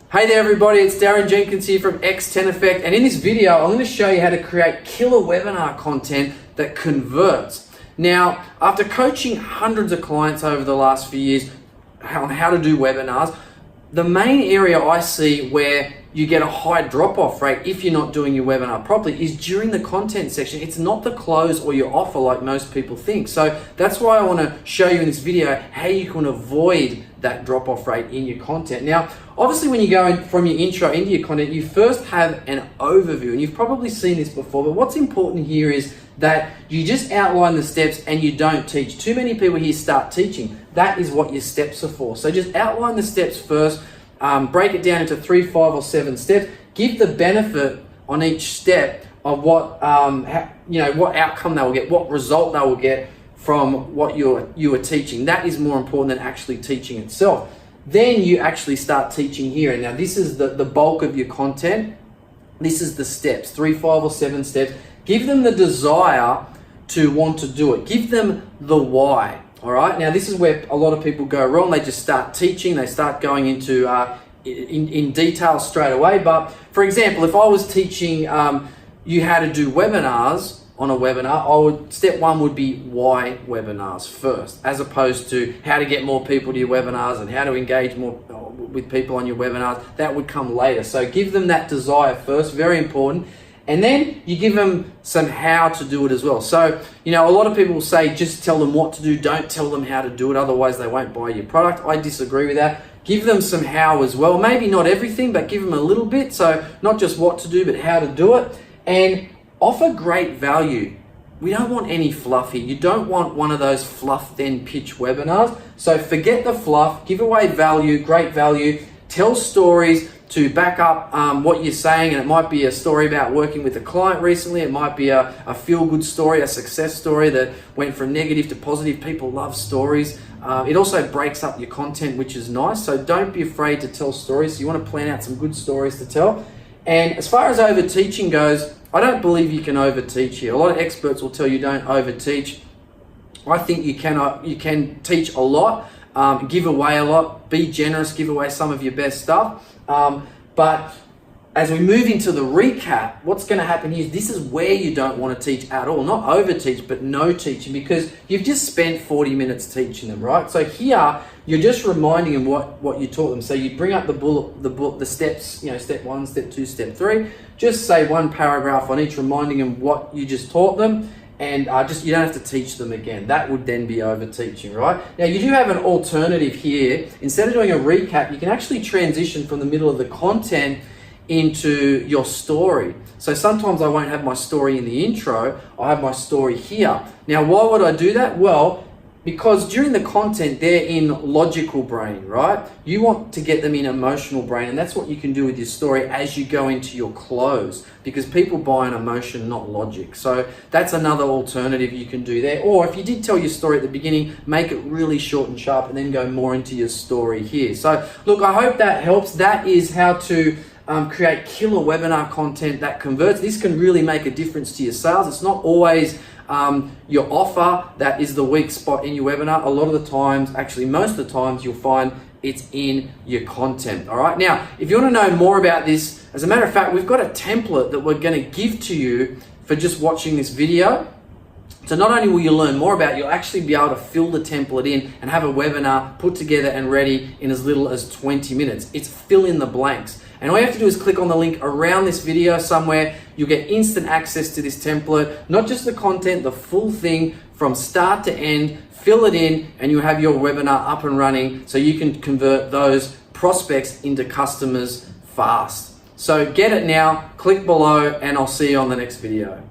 Hey there everybody, it's Darren Jenkins here from X10 Effect, and in this video I'm going to show you how to create killer webinar content that converts. Now, after coaching hundreds of clients over the last few years on how to do webinars, the main area I see where you get a high drop-off rate if you're not doing your webinar properly is during the content section. It's not the close or your offer like most people think. So that's why I want to show you in this video how you can avoid that drop-off rate in your content. Now, obviously when you go from your intro into your content, you first have an overview, and you've probably seen this before, but what's important here is that you just outline the steps and you don't teach. Too many people here start teaching. That is what your steps are for. So just outline the steps first, break it down into 3, 5, or 7 steps. Give the benefit on each step of what what outcome they will get, what result they will get from what you are teaching. That is more important than actually teaching itself. Then you actually start teaching here. And now this is the bulk of your content. This is the steps, 3, 5, or 7 steps. Give them the desire to want to do it. Give them the why. All right. Now this is where a lot of people go wrong. They just start teaching. They start going into in detail straight away. But for example, if I was teaching you how to do webinars on a webinar, step 1 would be why webinars first, as opposed to how to get more people to your webinars and how to engage more with people on your webinars. That would come later. So give them that desire first, very important. And then you give them some how to do it as well. So, a lot of people will say, just tell them what to do, don't tell them how to do it, otherwise they won't buy your product. I disagree with that. Give them some how as well. Maybe not everything, but give them a little bit. So not just what to do, but how to do it. And offer great value. We don't want any fluff here. You don't want one of those fluff then pitch webinars. So forget the fluff, give away value, great value, tell stories to back up what you're saying. And it might be a story about working with a client recently. It might be a feel-good story, a success story that went from negative to positive. People love stories. It also breaks up your content, which is nice. So don't be afraid to tell stories. So you want to plan out some good stories to tell. And as far as over teaching goes, I don't believe you can over teach here. A lot of experts will tell you don't over teach. I think you can teach a lot, give away a lot, be generous, give away some of your best stuff. But as we move into the recap, what's going to happen here is this is where you don't want to teach at all. Not over teach, but no teaching, because you've just spent 40 minutes teaching them, right? So here, you're just reminding them what you taught them. So you bring up the steps, step 1, step 2, step 3. Just say one paragraph on each, reminding them what you just taught them. And you don't have to teach them again. That would then be over teaching, right? Now you do have an alternative here. Instead of doing a recap, you can actually transition from the middle of the content into your story. So sometimes I won't have my story in the intro, I have my story here. Now why would I do that? Well, because during the content, they're in logical brain, right? You want to get them in emotional brain, and that's what you can do with your story as you go into your close, because people buy an emotion, not logic. So that's another alternative you can do there. Or if you did tell your story at the beginning, make it really short and sharp and then go more into your story here. So look, I hope that helps. That is how to create killer webinar content that converts. This can really make a difference to your sales. It's not always your offer that is the weak spot in your webinar. A lot of the times, actually most of the times, you'll find it's in your content. All right. Now, if you want to know more about this, as a matter of fact, we've got a template that we're going to give to you for just watching this video. So not only will you learn more about it, you'll actually be able to fill the template in and have a webinar put together and ready in as little as 20 minutes. It's fill in the blanks. And all you have to do is click on the link around this video somewhere. You'll get instant access to this template, not just the content, the full thing from start to end. Fill it in and you'll have your webinar up and running so you can convert those prospects into customers fast. So get it now, click below, and I'll see you on the next video.